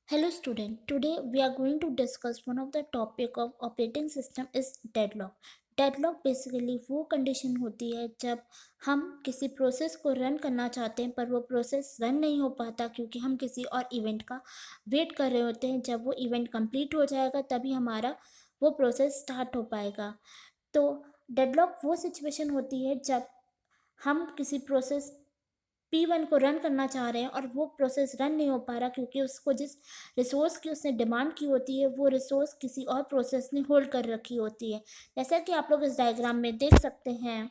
Hello student, today we are going to discuss one of the topic of operating system is deadlock. Deadlock basically वो condition होती है जब हम किसी process को रन करना चाहते हैं पर वो प्रोसेस रन नहीं हो पाता क्योंकि हम किसी और इवेंट का वेट कर रहे होते हैं। जब वो इवेंट कंप्लीट हो जाएगा तभी हमारा वो प्रोसेस स्टार्ट हो पाएगा। तो डेडलॉक वो सिचुएशन होती है जब हम किसी प्रोसेस P1 को रन करना चाह रहे हैं और वो प्रोसेस रन नहीं हो पा रहा क्योंकि उसको जिस रिसोर्स की उसने डिमांड की होती है वो रिसोर्स किसी और प्रोसेस ने होल्ड कर रखी होती है। जैसा कि आप लोग इस डायग्राम में देख सकते हैं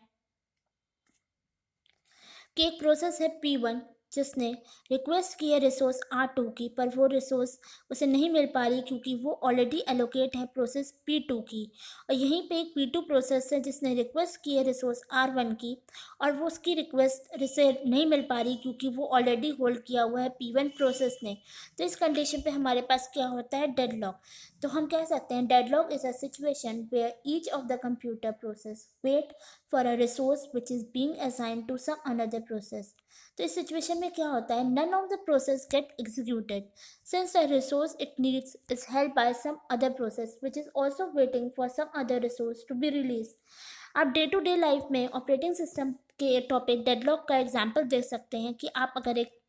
कि एक प्रोसेस है P1 जिसने रिक्वेस्ट की है रिसोर्स R2 की, पर वो रिसोर्स उसे नहीं मिल पा रही क्योंकि वो ऑलरेडी एलोकेट है प्रोसेस P2 की। और यहीं पे एक P2 प्रोसेस है जिसने रिक्वेस्ट की है रिसोर्स R1 की और वो उसकी रिक्वेस्ट रिसे नहीं मिल पा रही क्योंकि वो ऑलरेडी होल्ड किया हुआ है P1 प्रोसेस ने। तो इस कंडीशन पे हमारे पास क्या होता है, डेडलॉक। तो हम कह सकते हैं deadlock is a situation where each of the computer process wait for a resource which is being assigned to some another process. तो इस सिचुएशन में क्या होता है, none of the process get executed since the resource it needs is held by some other process which is also waiting for some other resource to be released. आप day to day life में operating system के topic deadlock का example देख सकते हैं कि आप अगर एक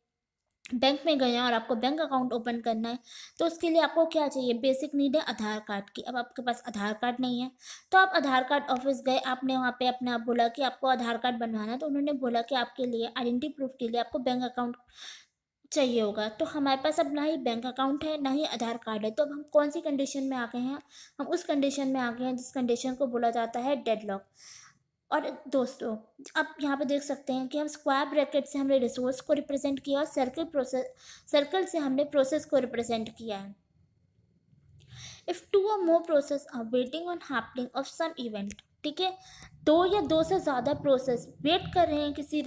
बैंक में गए हैं और आपको बैंक अकाउंट ओपन करना है तो उसके लिए आपको क्या चाहिए, बेसिक नीड है आधार कार्ड की। अब आपके पास आधार कार्ड नहीं है तो आप आधार कार्ड ऑफिस गए, आपने वहाँ पे अपने आप बोला कि आपको आधार कार्ड बनवाना है, तो उन्होंने बोला कि आपके लिए आइडेंटिटी प्रूफ के लिए आपको बैंक अकाउंट चाहिए होगा। तो हमारे पास अब ना ही बैंक अकाउंट है ना ही आधार कार्ड है, तो अब हम कौन सी कंडीशन में आ गए हैं, हम उस कंडीशन में आ गए हैं जिस कंडीशन को बोला जाता है डेडलॉक। और दोस्तों, आप यहाँ पे देख सकते हैं कि हम स्क्वायर ब्रैकेट से हमने रिसोर्स को रिप्रेजेंट किया और सर्कल से हमने प्रोसेस को रिप्रेजेंट किया है। If two or more process are waiting on happening of some event, ठीक है, दो या दो से ज़्यादा प्रोसेस वेट कर रहे हैं किसी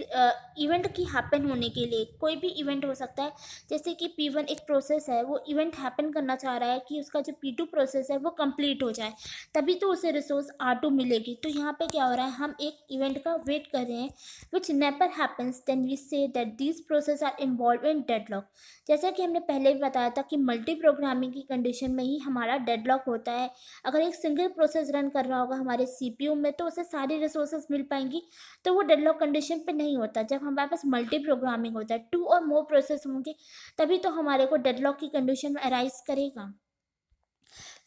इवेंट की हैपन होने के लिए। कोई भी इवेंट हो सकता है, जैसे कि P1 एक प्रोसेस है, वो इवेंट हैपन करना चाह रहा है कि उसका जो P2 प्रोसेस है वो कंप्लीट हो जाए, तभी तो उसे रिसोर्स R2 मिलेगी। तो यहाँ पे क्या हो रहा है, हम एक इवेंट का वेट कर रहे हैं which never happens, then we say that these process are involve in deadlock. जैसा कि हमने पहले भी बताया था कि मल्टी प्रोग्रामिंग की कंडीशन में ही हमारा डेडलॉक होता है। अगर एक सिंगल प्रोसेस रन कर रहा होगा हमारे सीपीयू में तो उसे सारी रिसोर्सेज मिल पाएंगी, तो वो डेडलॉक कंडीशन पे नहीं होता। जब हमारे पास मल्टी प्रोग्रामिंग होता है, टू और मोर प्रोसेस होंगे, तभी तो हमारे को डेडलॉक की कंडीशन अराइज करेगा।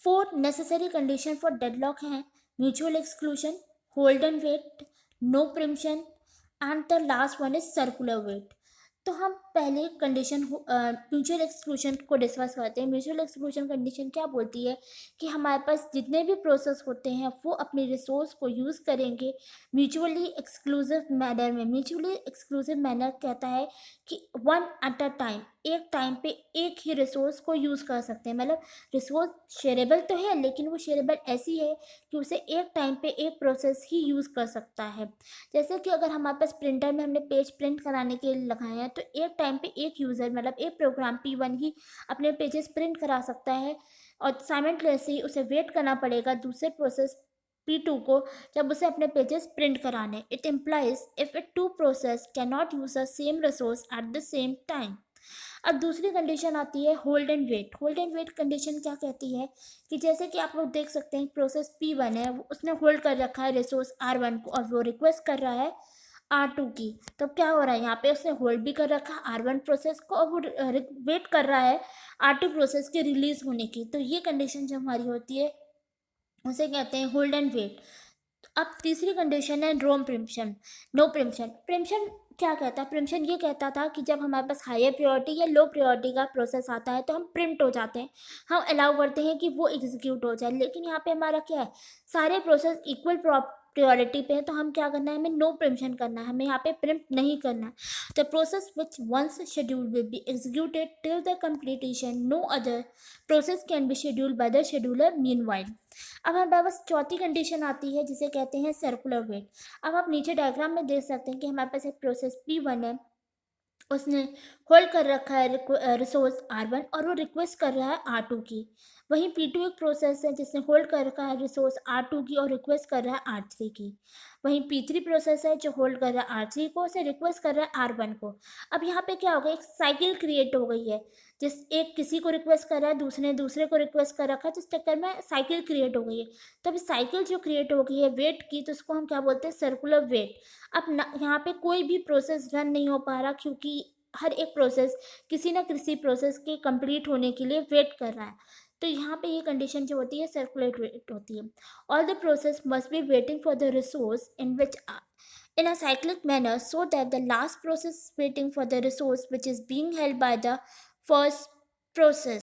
Four necessary condition for deadlock हैं mutual exclusion, hold and wait, no preemption and the last one is circular wait. तो हम पहले कंडीशन म्यूचुअल एक्सक्लूजन को डिस्कस करते हैं। म्यूचुअल एक्सक्लूजन कंडीशन क्या बोलती है कि हमारे पास जितने भी प्रोसेस होते हैं वो अपने रिसोर्स को यूज़ करेंगे म्यूचुअली एक्सक्लूसिव मैनर में। म्यूचुअली एक्सक्लूसिव मैनर कहता है कि वन एट अ टाइम, एक टाइम पे एक ही रिसोर्स को यूज़ कर सकते हैं। मतलब रिसोर्स शेयरेबल तो है लेकिन वो शेयरेबल ऐसी है कि उसे एक टाइम पे एक प्रोसेस ही यूज़ कर सकता है। जैसे कि अगर हमारे पास प्रिंटर में हमने पेज प्रिंट कराने के लिए लगाए हैं तो एक टाइम पे एक यूज़र, मतलब एक प्रोग्राम P1 ही अपने पेजेस प्रिंट करा सकता है और साइमल्टेनियसली उसे वेट करना पड़ेगा दूसरे प्रोसेस P2 को जब उसे अपने पेजेस प्रिंट कराने। It implies if it two process can not use the same resource at the same time. अब दूसरी कंडीशन आती है hold and wait. Hold and wait condition क्या कहती है कि जैसे कि आप लोग देख सकते हैं प्रोसेस P1 है, उसने होल्ड कर रखा है रिसोर्स R1 को और वो रिक्वेस्ट कर रहा है R2 की। तो क्या हो रहा है, यहाँ पे उसने होल्ड भी कर रखा है R1 प्रोसेस को और वो वेट कर रहा है R2 प्रोसेस के रिलीज होने की। तो ये कंडीशन जो हमारी होती है उसे कहते हैं होल्ड एंड वेट। अब तीसरी कंडीशन है no preemption. No preemption, preemption क्या कहता है, प्रिम्पशन ये कहता था कि जब हमारे पास हायर प्रायोरिटी या लो प्रायोरिटी का प्रोसेस आता है तो हम प्रिम्प्ट हो जाते हैं, हम अलाउ करते हैं कि वो एग्जीक्यूट हो जाए। लेकिन यहाँ पे हमारा क्या है, सारे प्रोसेस इक्वल प्रायोरिटी पे है तो हम क्या करना है, हमें नो प्रिम्पशन करना है, हमें यहाँ पे प्रिम्प्ट नहीं करना है। The process which once schedule will be executed till the completion, no other process can be scheduled by the scheduler meanwhile. अब हमारे पास चौथी कंडीशन आती है जिसे कहते हैं सर्कुलर वेट। अब आप नीचे डायग्राम में देख सकते हैं कि हमारे पास एक प्रोसेस P1 है, उसने होल्ड कर रखा है रिसोर्स R1 और वो रिक्वेस्ट कर रहा है R2 की। वहीं P2 एक प्रोसेस है जिसने होल्ड कर रखा है रिसोर्स R2 की और रिक्वेस्ट कर रहा है R3 की। वहीं P3 प्रोसेस है जो होल्ड कर रहा है R3 को, उसे रिक्वेस्ट कर रहा है R1 को। अब यहाँ पे क्या हो गया, एक साइकिल क्रिएट हो गई है। जिस एक किसी को रिक्वेस्ट कर रहा है, दूसरे ने दूसरे को रिक्वेस्ट कर रखा है, तो इस चक्कर में साइकिल क्रिएट हो गई है। तो अभी साइकिल जो क्रिएट हो गई है वेट की, तो उसको हम क्या बोलते हैं, सर्कुलर वेट। अब यहाँ पे कोई भी प्रोसेस रन नहीं हो पा रहा, क्योंकि हर एक प्रोसेस किसी ना किसी प्रोसेस के कंप्लीट होने के लिए वेट कर रहा है। तो यहाँ पे ये कंडीशन जो होती है सर्कुलेट वेट होती है। All the process must be waiting for the resource in which in a cyclic manner, so that the last process is waiting for the resource which is being held by the first process.